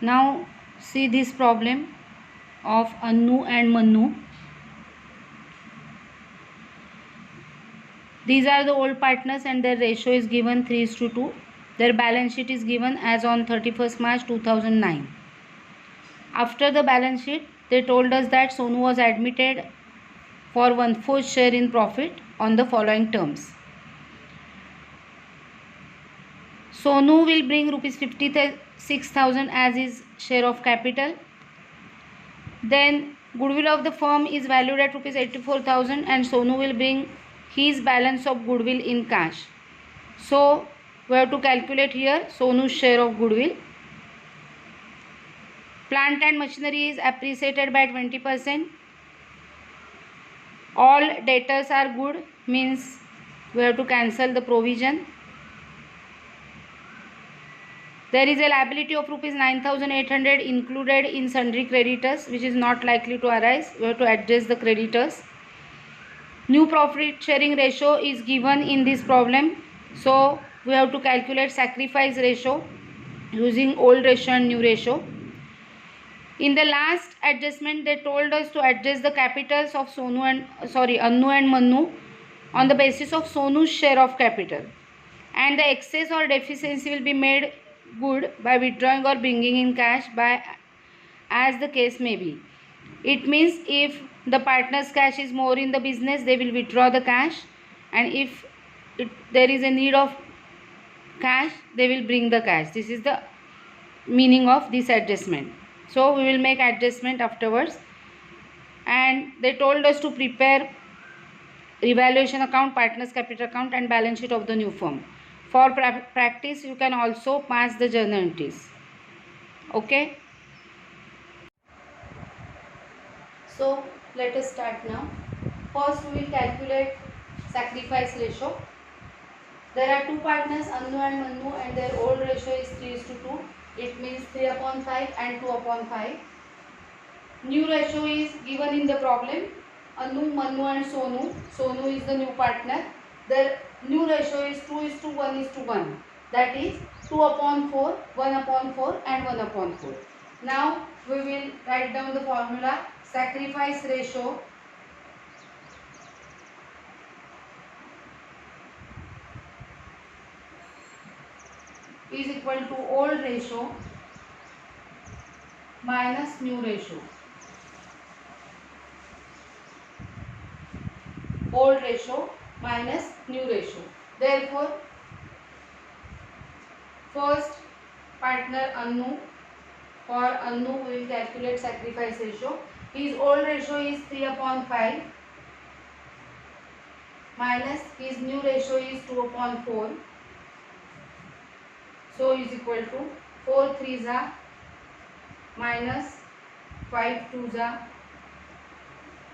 Now see this problem of Annu and Mannu. These are the old partners and their ratio is given 3:2. Their balance sheet is given as on 31st March 2009. After the balance sheet, they told us that Sonu was admitted for 1/4 share in profit on the following terms. Sonu will bring rupees 56,000 as his share of capital. Then goodwill of the firm is valued at rupees 84,000 and Sonu will bring his balance of goodwill in cash. So we have to calculate here Sonu's share of goodwill. Plant and machinery is appreciated by 20%. All debtors are good, means we have to cancel the provision. There is a liability of rupees 9,800 included in sundry creditors, which is not likely to arise. We have to adjust the creditors. New profit sharing ratio is given in this problem. So we have to calculate sacrifice ratio using old ratio and new ratio. In the last adjustment, they told us to adjust the capitals of Annu and Mannu on the basis of Sonu's share of capital, and the excess or deficiency will be made good by withdrawing or bringing in cash by as the case may be. It means if the partner's cash is more in the business, they will withdraw the cash, and if there is a need of cash, they will bring the cash. This is the meaning of this adjustment. So we will make adjustment afterwards. And they told us to prepare revaluation account, partners capital account and balance sheet of the new firm. For practice, you can also pass the journal entries. Okay. So let us start now. First we will calculate sacrifice ratio. There are two partners, Annu and Mannu, and their old ratio is 3:2. It means 3/5 and 2/5. New ratio is given in the problem. Annu, Mannu and Sonu. Sonu is the new partner. Their new ratio is 2:1:1. That is 2/4, 1/4 and 1/4. Now we will write down the formula. Sacrifice ratio is equal to old ratio minus new ratio. Old ratio minus new ratio. Therefore, first partner Annu. For Annu, we will calculate sacrifice ratio. His old ratio is 3/5 minus his new ratio is 2/4. So is equal to 4 3s minus 5 2s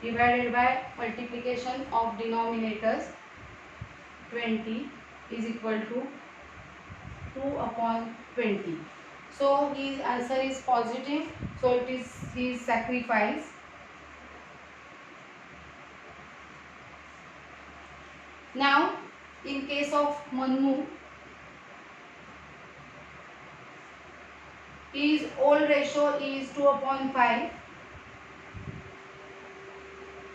divided by multiplication of denominators 20 is equal to 2/20. So his answer is positive. So it is his sacrifice. Now in case of Mannu, his old ratio is 2/5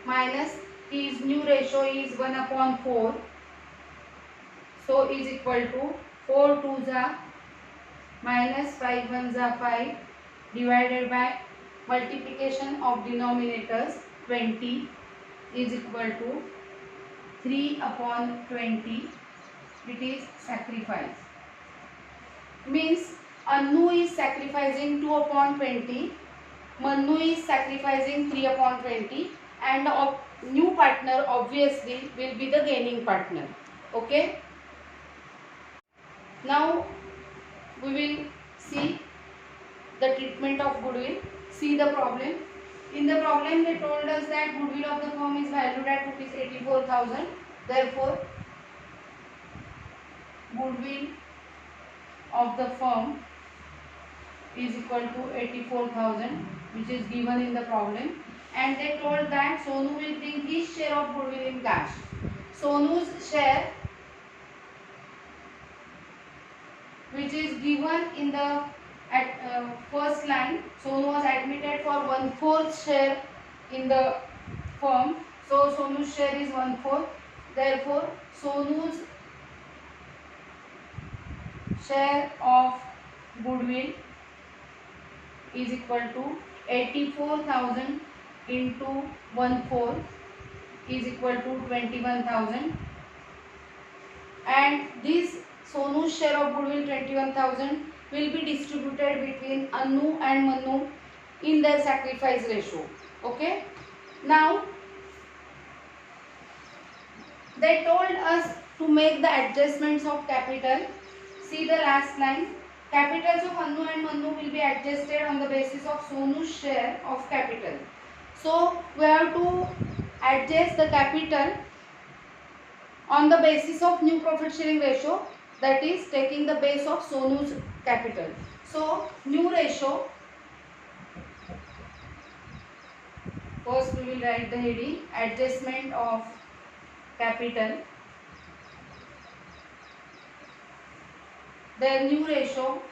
minus his new ratio is 1/4. So is equal to 4 2s minus 5 1s 5 divided by multiplication of denominators 20 is equal to 3/20. It is sacrifice. Means Annu is sacrificing 2/20, Mannu is sacrificing 3/20, and new partner obviously will be the gaining partner. Okay. Now we will see the treatment of goodwill. See the problem. In the problem they told us that goodwill of the firm is valued at rupees 84,000. Therefore, goodwill of the firm is equal to 84,000, which is given in the problem, and they told that Sonu will bring his share of goodwill in cash. Sonu's share, which is given in the at first line, Sonu was admitted for 1/4 share in the firm. So Sonu's share is 1/4. Therefore, Sonu's share of goodwill is equal to 84,000 into 1/4 is equal to 21,000, and this Sonu's share of goodwill 21,000 will be distributed between Anu and Manu in their sacrifice ratio. Okay. Now they told us to make the adjustments of capital. See the last line. Capitals of Anu and Manu will be adjusted on the basis of Sonu's share of capital. So we have to adjust the capital on the basis of new profit sharing ratio, that is taking the base of Sonu's capital. So new ratio, first we will write the heading adjustment of capital. The new ratio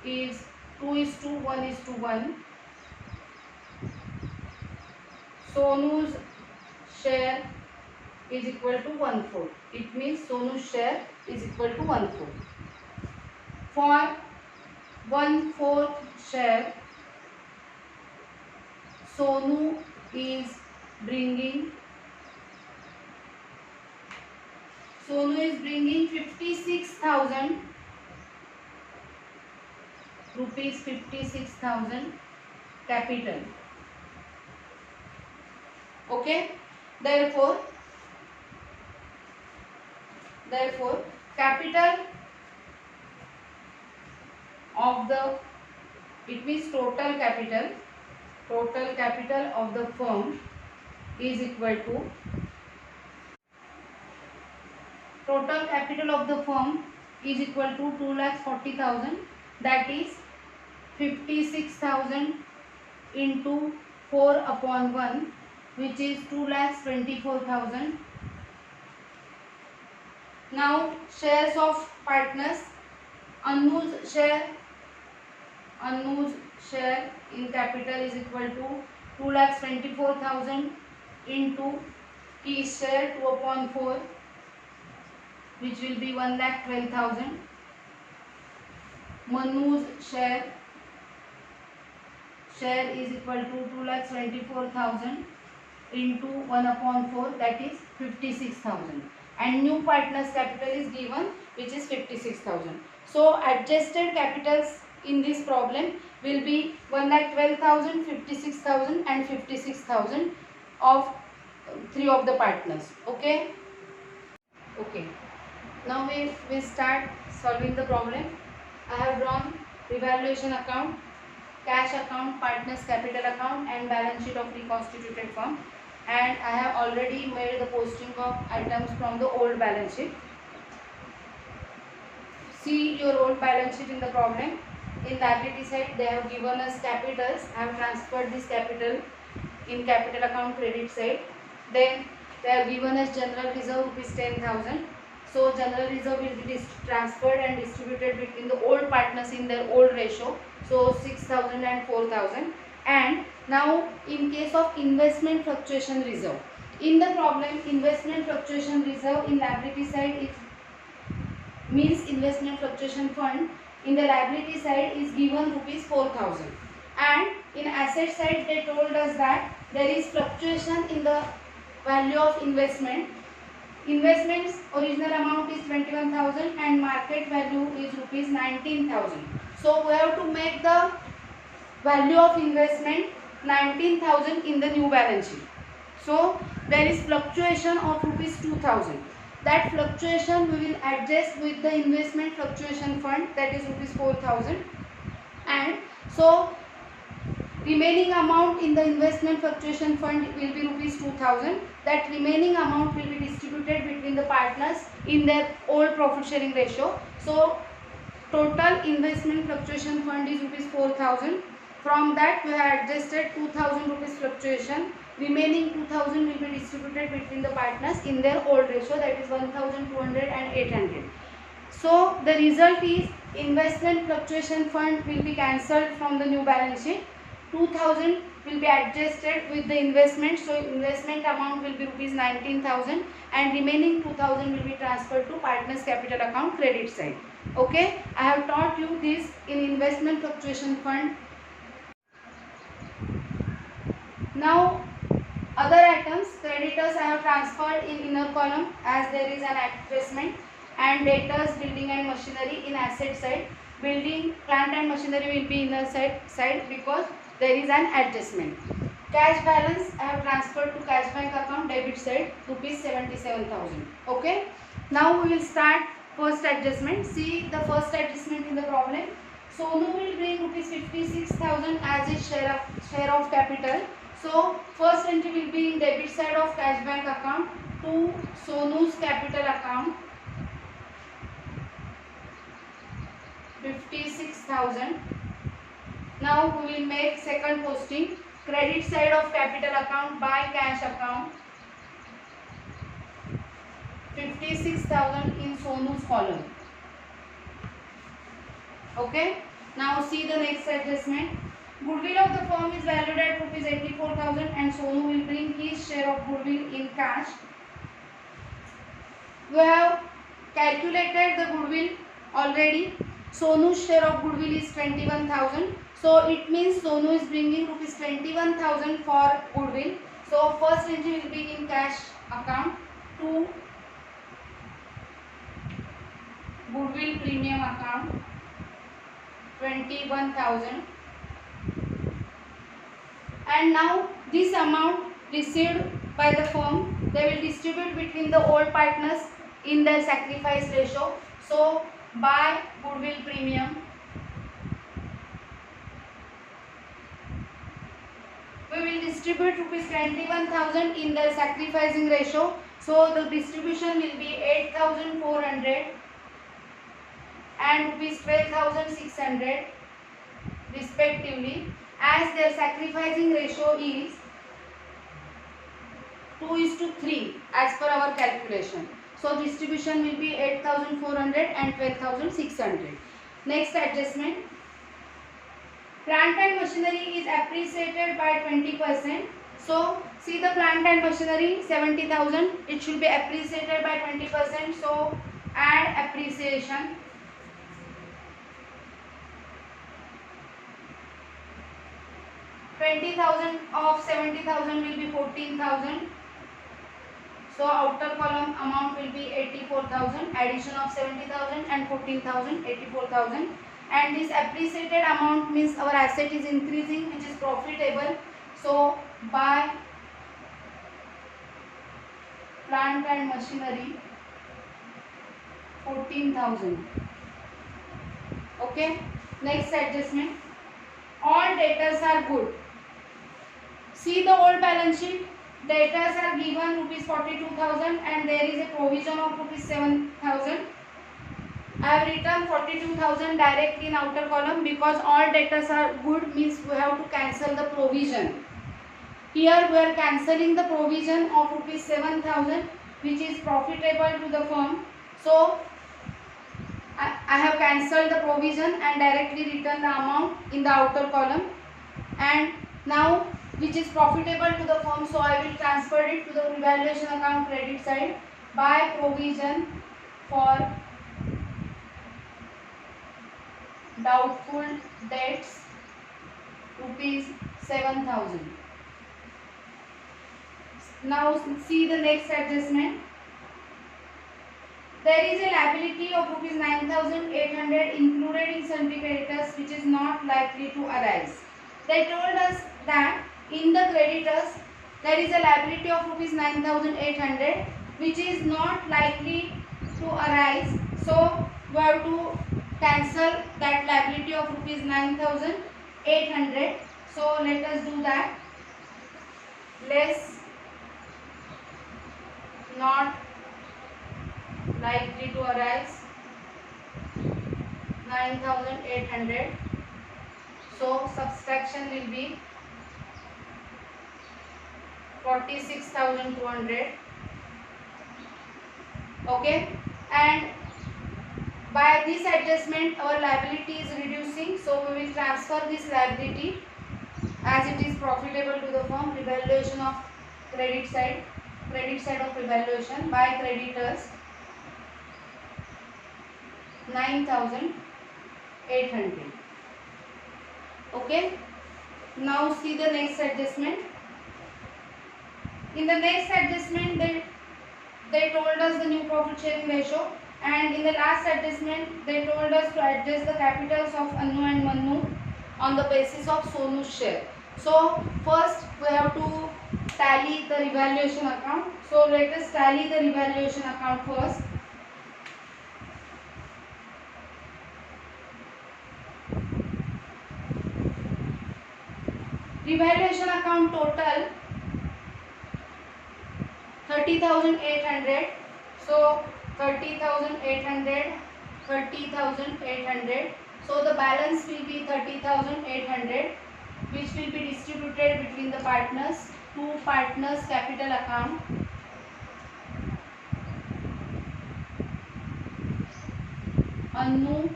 is 2:1:1. Sonu's share is equal to 1/4. It means Sonu's share is equal to 1/4. For 1/4 share, Sonu is bringing 56,000 rupees, 56,000 capital. Okay. Therefore capital of the, it means total capital of the firm is equal to, total capital of the firm is equal to 2,40,000, that is 56,000 into 4/1, which is 2,24,000. Now shares of partners. Anu's share in capital is equal to 2,24,000 into his share 2/4, which will be 1,12,000. Manu's share is equal to 2,24,000 into 1/4, that is 56,000, and new partner's capital is given, which is 56,000. So adjusted capitals in this problem will be 1,12,000, 56,000 and 56,000 of three of the partners. Okay. Now we will start solving the problem. I have drawn revaluation account, cash account, partners capital account and balance sheet of reconstituted firm, and I have already made the posting of items from the old balance sheet. See your old balance sheet in the problem. In liability side they have given us capitals. I have transferred this capital in capital account credit side. Then they have given us general reserve rupees 10,000. So general reserve will be transferred and distributed between the old partners in their old ratio. So 6,000 and 4,000. And now in case of investment fluctuation reserve, in the problem investment fluctuation reserve in liability side is means investment fluctuation fund in the liability side is given rupees 4,000, and in asset side they told us that there is fluctuation in the value of investment. Investment's original amount is 21,000 and market value is rupees 19,000. So we have to make the value of investment 19,000 in the new balance sheet. So there is fluctuation of rupees 2,000. That fluctuation we will adjust with the investment fluctuation fund, that is rupees 4,000, and so remaining amount in the investment fluctuation fund will be rupees 2,000. That remaining amount will be distributed between the partners in their old profit sharing ratio. So total investment fluctuation fund is rupees 4,000. From that we have adjusted 2,000 rupees fluctuation. Remaining 2,000 will be distributed between the partners in their old ratio, that is 1,200 and 800. So the result is investment fluctuation fund will be cancelled from the new balance sheet. 2000 will be adjusted with the investment, so investment amount will be rupees 19,000 and remaining 2,000 will be transferred to partners capital account credit side. Okay, I have taught you this in investment fluctuation fund. Now other items, creditors I have transferred in inner column as there is an adjustment, and debtors, building and machinery in asset side. Building, plant and machinery will be inner side because there is an adjustment. Cash balance I have transferred to cash bank account debit side rupees 77,000. Okay. Now we will start first adjustment. See the first adjustment in the problem. Sonu will bring rupees 56,000 as his share of capital. So first entry will be in debit side of cash bank account to Sonu's capital account 56,000. Now we will make second posting, credit side of capital account by cash account 56,000 in Sonu's column. Okay. Now see the next adjustment. Goodwill of the firm is valued at rupees 84,000 and Sonu will bring his share of goodwill in cash. We have calculated the goodwill already. Sonu's share of goodwill is 21,000. So it means Sonu is bringing rupees 21,000 for goodwill. So first entry will be in cash account to goodwill premium account 21,000. And now this amount received by the firm, they will distribute between the old partners in their sacrifice ratio. So by goodwill premium, we will distribute rupees 21,000 in their sacrificing ratio. So the distribution will be 8,400 and rupees 12,600 respectively, as their sacrificing ratio is 2:3 as per our calculation. So distribution will be 8,400 and 12,600. Next adjustment. Plant and machinery is appreciated by 20%. So see the plant and machinery 70,000. It should be appreciated by 20%. So add appreciation. 20,000 of 70,000 will be 14,000. So outer column amount will be 84,000. Addition of 70,000 and 14,000, 84,000. And this appreciated amount means our asset is increasing, which is profitable. So by plant and machinery 14,000. Okay. Next adjustment. All debtors are good. See the old balance sheet. Debtors are given rupees 42,000 and there is a provision of rupees 7,000. I have written 42,000 directly in outer column because all debtors are good means we have to cancel the provision. Here we are cancelling the provision of rupees 7,000 which is profitable to the firm. So I have cancelled the provision and directly written the amount in the outer column, and now which is profitable to the firm, so I will transfer it to the revaluation account credit side by provision for doubtful debts rupees 7,000. Now see the next adjustment. There is a liability of rupees 9,800 included in sundry creditors which is not likely to arise. They told us that in the creditors there is a liability of rupees 9,800 which is not likely to arise. So we have to cancel that liability of rupees 9,800. So let us do that. Less not likely to arise 9,800. So subtraction will be 46,200. 200. Okay, and By this adjustment, our liability is reducing, so we will transfer this liability as it is profitable to the firm. Revaluation of credit side of revaluation by creditors 9,800. Okay. Now see the next adjustment. In the next adjustment, they told us the new profit sharing ratio, and in the last adjustment they told us to adjust the capitals of Annu and Mannu on the basis of Sonu's share. So first we have to tally the revaluation account. So let us tally the revaluation account first. Revaluation account total 30,800. So 30,800, 30,800. So the balance will be 30,800, which will be distributed between the partners. Two partners capital account. Annu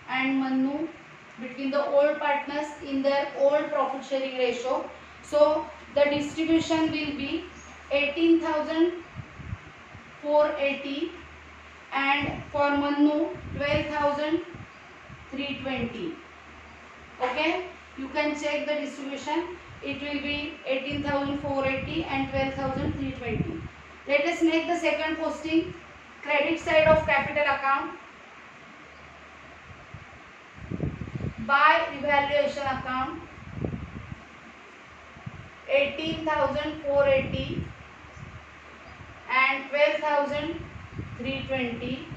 and Mannu, between the old partners in their old profit sharing ratio. So the distribution will be 18,480 and for Mannu 12,320. Okay, you can check the distribution. It will be 18,480 and 12,320. Let us make the second posting. Credit side of capital account by revaluation account 18,480 and 12,320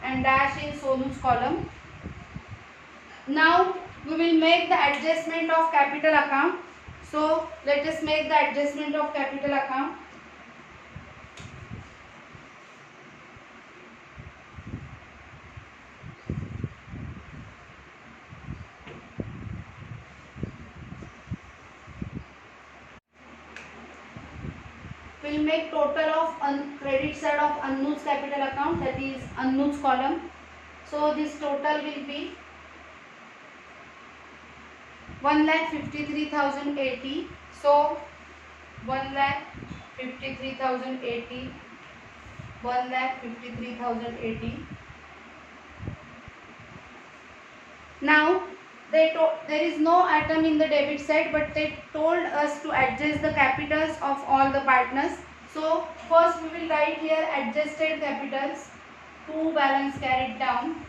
and dash in Sonu's column. Now we will make the adjustment of capital account. So let us make the adjustment of capital account. We will make total of credit side of Annu's capital account, that is Annu's column. So this total will be 1,53,080. So 1,53,080, 1,53,080. Now there is no item in the debit side, but they told us to adjust the capitals of all the partners. So first we will write here adjusted capitals, two balance carried down.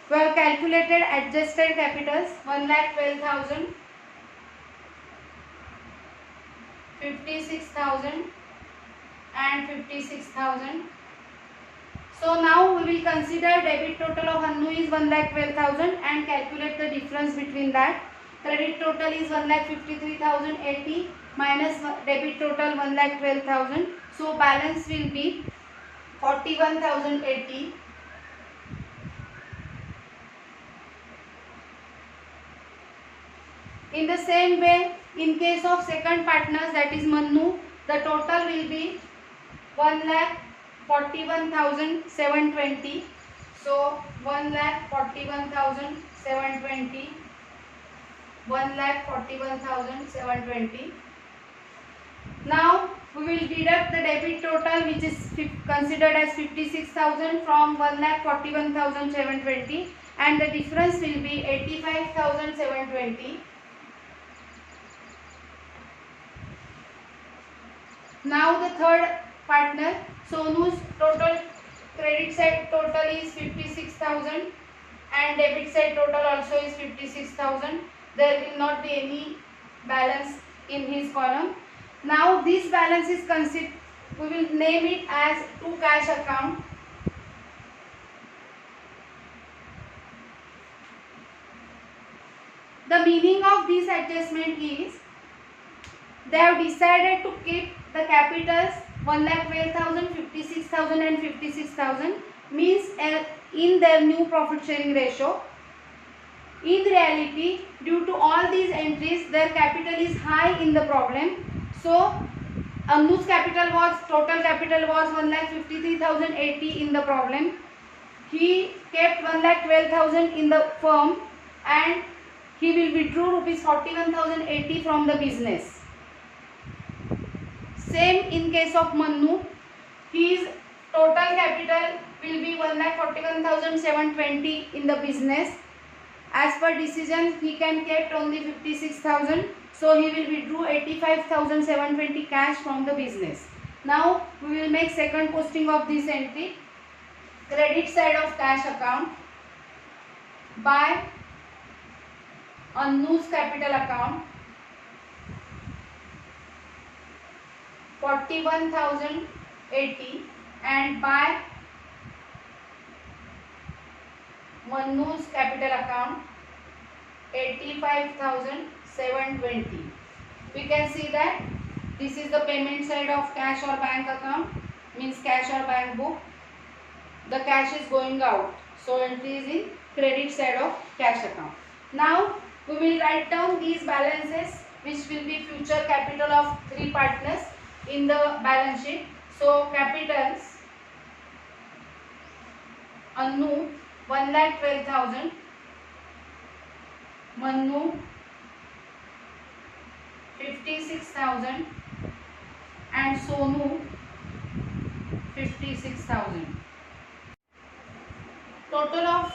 We have calculated adjusted capitals 1,12,000, 56,000 and 56,000. So now we will consider debit total of Annu is 1,12,000 and calculate the difference between that. Credit total is 1,53,080 minus debit total 1,12,000. So balance will be 41,080. In the same way, in case of second partners, that is Mannu, the total will be 1,41,720. So 1,41,720, 1,41,720. Now we will deduct the debit total, which is considered as 56,000 from 1,41,720, and the difference will be 85,720. Now the third partner, Sonu's total credit side total is 56,000 and debit side total also is 56,000. There will not be any balance in his column. Now this balance is considered, we will name it as to cash account. The meaning of this adjustment is they have decided to keep the capitals 1,12,000, 56,000 and 56,000, means in their new profit sharing ratio. In reality, due to all these entries, their capital is high in the problem. So Anu's total capital was 1,53,080 in the problem. He kept 1,12,000 in the firm and he will withdraw rupees 41,080 from the business. Same in case of Mannu. His total capital will be 1,41,720 in the business. As per decision, he can kept only 56,000. So he will withdraw 85,720 cash from the business. Now we will make second posting of this entry. Credit side of cash account by Anu's capital account 41,080 and by Manu's capital account 85,720. We can see that this is the payment side of cash or bank account, means cash or bank book. The cash is going out, so entry is in credit side of cash account. Now we will write down these balances which will be future capital of three partners in the balance sheet. So capitals Anu 1,12,000, Manu 56,000 and Sonu 56,000. Total of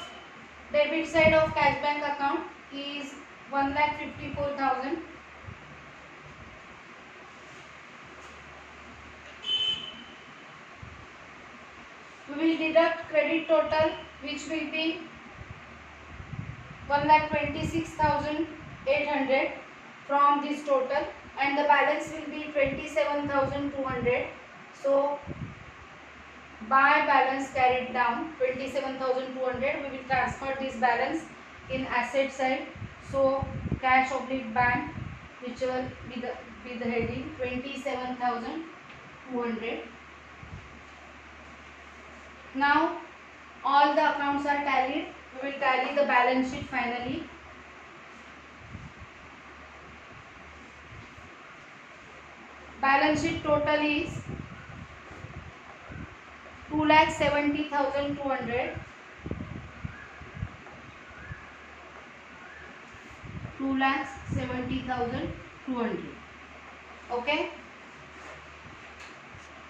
debit side of cash bank account is 1,54,000. We will deduct credit total which will be 1,26,800 from this total and the balance will be 27,200. So by balance carried down 27,200, we will transfer this balance in asset side. So cash oblique bank, whichever be the heading 27,200. Now all the accounts are tallied. We will tally the balance sheet finally. Balance sheet total is 2,70,200. 2,70,200. Okay.